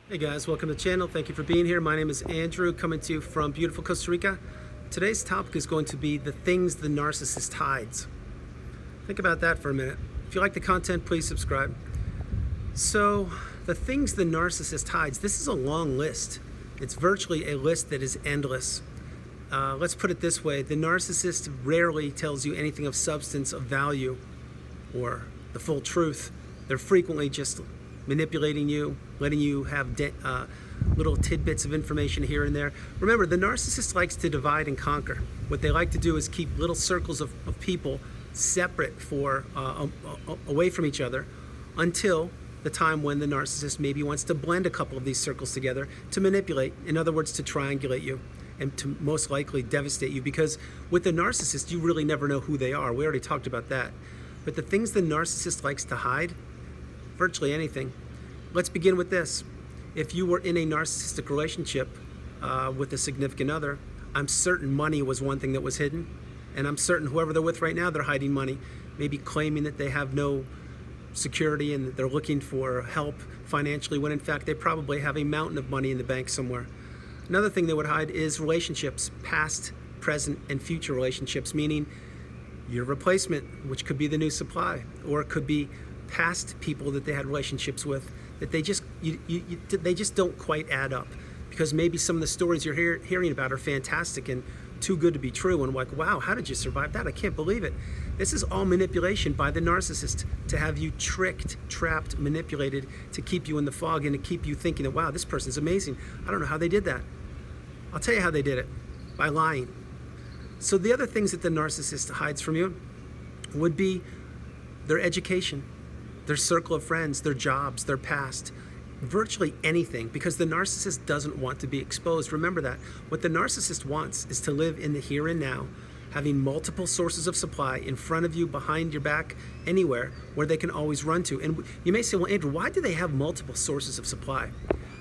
Hey guys, welcome to the channel. Thank you for being here. My name is Andrew, coming to you from beautiful Costa Rica. Today's topic is going to be the things the narcissist hides. Think about that for a minute. If you like the content, please subscribe. So, the things the narcissist hides, this is a long list. It's virtually a list that is endless. Let's put it this way. The narcissist rarely tells you anything of substance, of value, or the full truth. They're frequently just manipulating you, letting you have little tidbits of information here and there. Remember, the narcissist likes to divide and conquer. What they like to do is keep little circles of people separate away from each other until the time when the narcissist maybe wants to blend a couple of these circles together to manipulate, in other words, to triangulate you and to most likely devastate you, because with the narcissist, you really never know who they are. We already talked about that. But the things the narcissist likes to hide, virtually anything. Let's begin with this. If you were in a narcissistic relationship with a significant other, I'm certain money was one thing that was hidden, and I'm certain whoever they're with right now, they're hiding money, maybe claiming that they have no security and that they're looking for help financially, when in fact they probably have a mountain of money in the bank somewhere. Another thing they would hide is relationships, past, present, and future relationships, meaning your replacement, which could be the new supply, or it could be past people that they had relationships with that they just don't quite add up, because maybe some of the stories you're hearing about are fantastic and too good to be true, and like, wow, how did you survive that? I can't believe it. This is all manipulation by the narcissist to have you tricked, trapped, manipulated, to keep you in the fog and to keep you thinking that, wow, this person's amazing. I don't know how they did that. I'll tell you how they did it: by lying. So the other things that the narcissist hides from you would be their education, their circle of friends, their jobs, their past, virtually anything, because the narcissist doesn't want to be exposed. Remember that. What the narcissist wants is to live in the here and now, having multiple sources of supply in front of you, behind your back, anywhere where they can always run to. And you may say, well, Andrew, why do they have multiple sources of supply?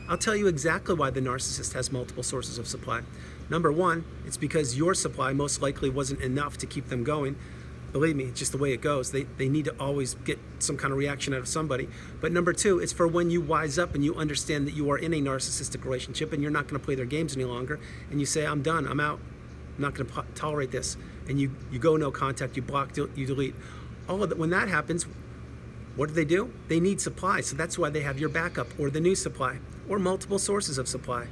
I'll tell you exactly why the narcissist has multiple sources of supply. Number one, it's because your supply most likely wasn't enough to keep them going. Believe me, it's just the way it goes. They need to always get some kind of reaction out of somebody. But number two, it's for when you wise up and you understand that you are in a narcissistic relationship and you're not going to play their games any longer, and you say, I'm done, I'm out, I'm not going to tolerate this. And you go no contact, you block, you delete. All of that. When that happens, what do? They need supply. So that's why they have your backup, or the new supply, or multiple sources of supply.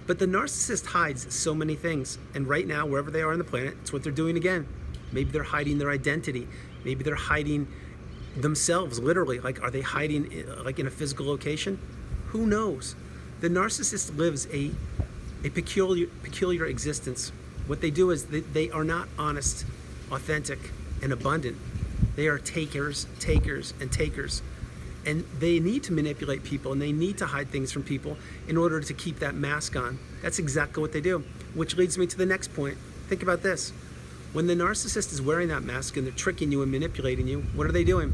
But the narcissist hides so many things. And right now, wherever they are on the planet, it's what they're doing again. Maybe they're hiding their identity. Maybe they're hiding themselves, literally. Like, are they hiding like in a physical location? Who knows? The narcissist lives a peculiar existence. What they do is they are not honest, authentic, and abundant. They are takers, and takers. And they need to manipulate people, and they need to hide things from people in order to keep that mask on. That's exactly what they do. Which leads me to the next point. Think about this. When the narcissist is wearing that mask and they're tricking you and manipulating you, what are they doing?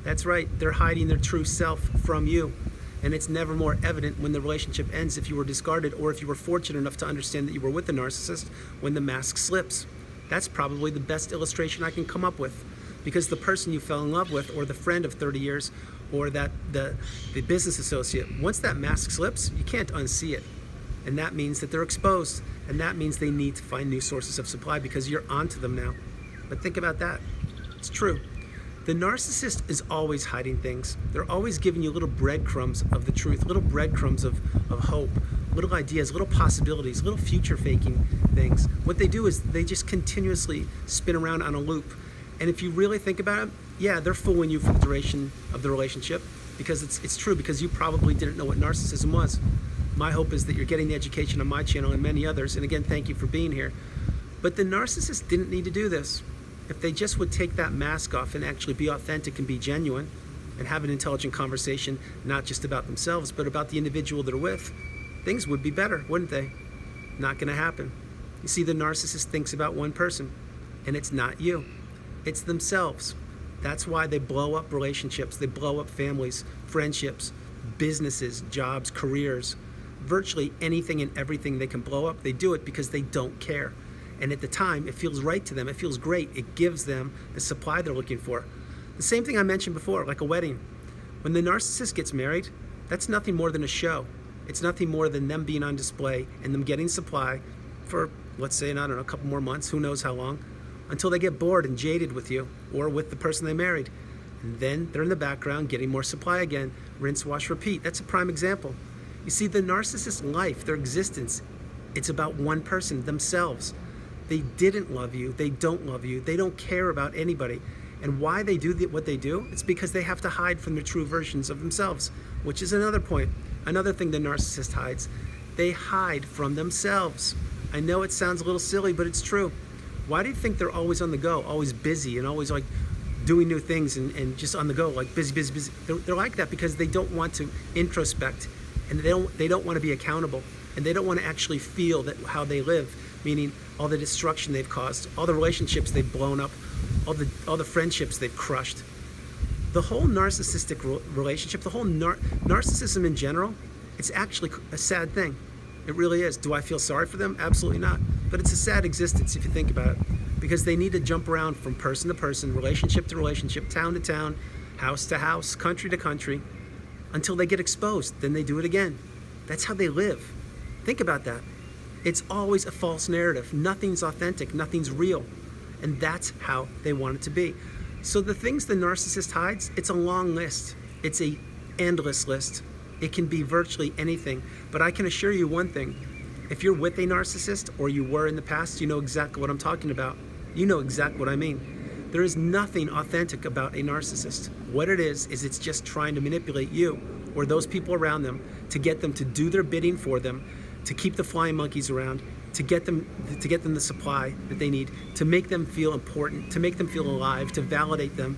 That's right, they're hiding their true self from you. And it's never more evident when the relationship ends, if you were discarded, or if you were fortunate enough to understand that you were with the narcissist, when the mask slips. That's probably the best illustration I can come up with. Because the person you fell in love with, or the friend of 30 years, or the business associate, once that mask slips, you can't unsee it. And that means that they're exposed. And that means they need to find new sources of supply, because you're onto them now. But think about that. It's true. The narcissist is always hiding things. They're always giving you little breadcrumbs of the truth, little breadcrumbs of hope, little ideas, little possibilities, little future faking things. What they do is they just continuously spin around on a loop. And if you really think about it, yeah, they're fooling you for the duration of the relationship, because it's true, because you probably didn't know what narcissism was. My hope is that you're getting the education on my channel and many others. And again, thank you for being here. But the narcissist didn't need to do this. If they just would take that mask off and actually be authentic and be genuine and have an intelligent conversation, not just about themselves, but about the individual they're with, things would be better, wouldn't they? Not going to happen. You see, the narcissist thinks about one person, and it's not you. It's themselves. That's why they blow up relationships. They blow up families, friendships, businesses, jobs, careers. Virtually anything and everything they can blow up, they do it because they don't care. And at the time, it feels right to them. It feels great. It gives them the supply they're looking for. The same thing I mentioned before, like a wedding. When the narcissist gets married, that's nothing more than a show. It's nothing more than them being on display and them getting supply for, let's say, I don't know, a couple more months, who knows how long, until they get bored and jaded with you or with the person they married. And then they're in the background getting more supply again. Rinse, wash, repeat. That's a prime example. You see, the narcissist's life, their existence, it's about one person, themselves. They didn't love you. They don't love you. They don't care about anybody. And why they do what they do, it's because they have to hide from the true versions of themselves, which is another point. Another thing the narcissist hides. They hide from themselves. I know it sounds a little silly, but it's true. Why do you think they're always on the go, always busy, and always like doing new things and just on the go, like busy, busy, busy? They're like that because they don't want to introspect, and they don't want to be accountable, and they don't want to actually feel that how they live, meaning all the destruction they've caused, all the relationships they've blown up, all the friendships they've crushed. The whole narcissistic relationship, the whole narcissism in general, it's actually a sad thing. It really is. Do I feel sorry for them? Absolutely not. But it's a sad existence if you think about it, because they need to jump around from person to person, relationship to relationship, town to town, house to house, country to country, until they get exposed. Then they do it again. That's how they live. Think about that. It's always a false narrative. Nothing's authentic. Nothing's real. And that's how they want it to be. So the things the narcissist hides, it's a long list. It's a endless list. It can be virtually anything. But I can assure you one thing. If you're with a narcissist, or you were in the past, you know exactly what I'm talking about. You know exactly what I mean. There is nothing authentic about a narcissist. What it is it's just trying to manipulate you or those people around them to get them to do their bidding for them, to keep the flying monkeys around, to get them the supply that they need, to make them feel important, to make them feel alive, to validate them.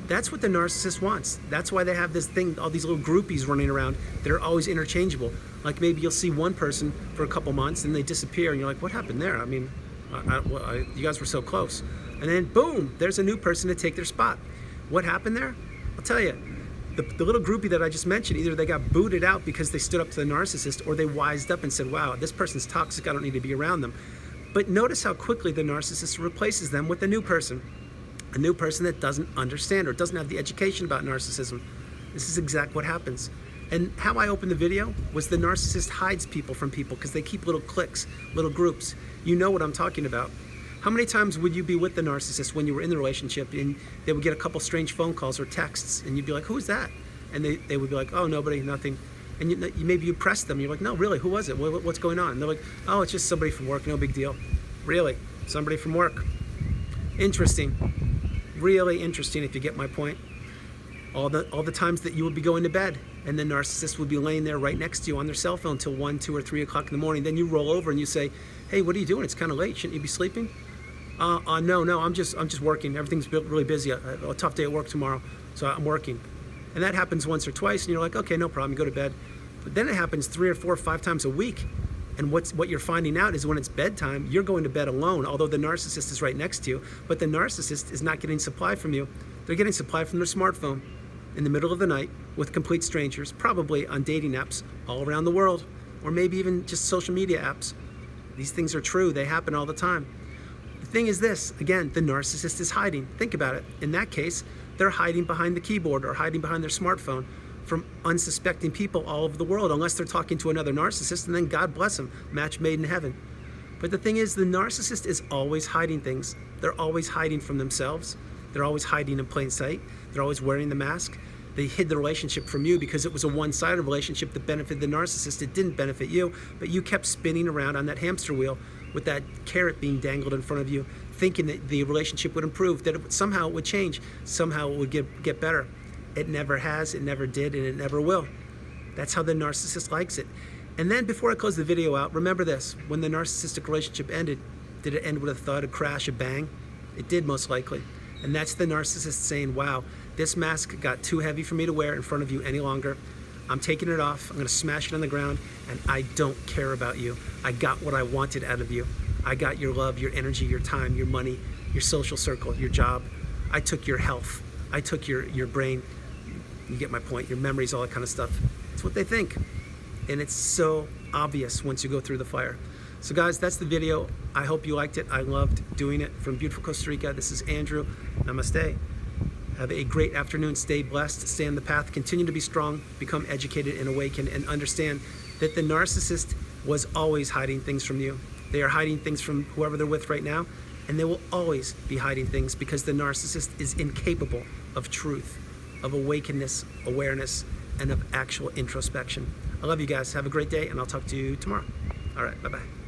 That's what the narcissist wants. That's why they have this thing, all these little groupies running around that are always interchangeable. Like maybe you'll see one person for a couple months and they disappear and you're like, what happened there? I mean, you guys were so close. And then boom, there's a new person to take their spot. What happened there? I'll tell you. The little groupie that I just mentioned, either they got booted out because they stood up to the narcissist, or they wised up and said, wow, this person's toxic, I don't need to be around them. But notice how quickly the narcissist replaces them with a new person that doesn't understand or doesn't have the education about narcissism. This is exactly what happens. And how I opened the video was the narcissist hides people from people because they keep little cliques, little groups. You know what I'm talking about. How many times would you be with the narcissist when you were in the relationship and they would get a couple strange phone calls or texts and you'd be like, who is that? And they would be like, oh, nobody, nothing. And maybe you press them. You're like, no, really, who was it? What's going on? And they're like, oh, it's just somebody from work, no big deal. Really? Somebody from work? Interesting. Really interesting, if you get my point. All the times that you would be going to bed and the narcissist would be laying there right next to you on their cell phone till 1, 2, or 3 o'clock in the morning. Then you roll over and you say, hey, what are you doing? It's kind of late. Shouldn't you be sleeping? No, I'm just working. Everything's really busy. A tough day at work tomorrow, so I'm working. And that happens once or twice, and you're like, okay, no problem, you go to bed. But then it happens 3 or 4 or 5 times a week. And what you're finding out is when it's bedtime, you're going to bed alone, although the narcissist is right next to you. But the narcissist is not getting supply from you. They're getting supply from their smartphone in the middle of the night with complete strangers, probably on dating apps all around the world, or maybe even just social media apps. These things are true. They happen all the time. The thing is this, again, the narcissist is hiding. Think about it. In that case, they're hiding behind the keyboard or hiding behind their smartphone from unsuspecting people all over the world, unless they're talking to another narcissist, and then God bless them, match made in heaven. But the thing is, the narcissist is always hiding things. They're always hiding from themselves. They're always hiding in plain sight. They're always wearing the mask. They hid the relationship from you because it was a one-sided relationship that benefited the narcissist. It didn't benefit you, but you kept spinning around on that hamster wheel with that carrot being dangled in front of you, thinking that the relationship would improve, that somehow it would change, somehow it would get better. It never has, it never did, and it never will. That's how the narcissist likes it. And then before I close the video out, remember this, when the narcissistic relationship ended, did it end with a thud, a crash, a bang? It did, most likely. And that's the narcissist saying, wow, this mask got too heavy for me to wear in front of you any longer. I'm taking it off, I'm gonna smash it on the ground, and I don't care about you. I got what I wanted out of you. I got your love, your energy, your time, your money, your social circle, your job. I took your health. I took your brain. You get my point, your memories, all that kind of stuff. It's what they think. And it's so obvious once you go through the fire. So guys, that's the video. I hope you liked it. I loved doing it from beautiful Costa Rica. This is Andrew. Namaste. Have a great afternoon. Stay blessed. Stay on the path. Continue to be strong. Become educated and awakened and understand that the narcissist was always hiding things from you. They are hiding things from whoever they're with right now, and they will always be hiding things because the narcissist is incapable of truth, of awakeness, awareness, and of actual introspection. I love you guys. Have a great day, and I'll talk to you tomorrow. All right, bye-bye.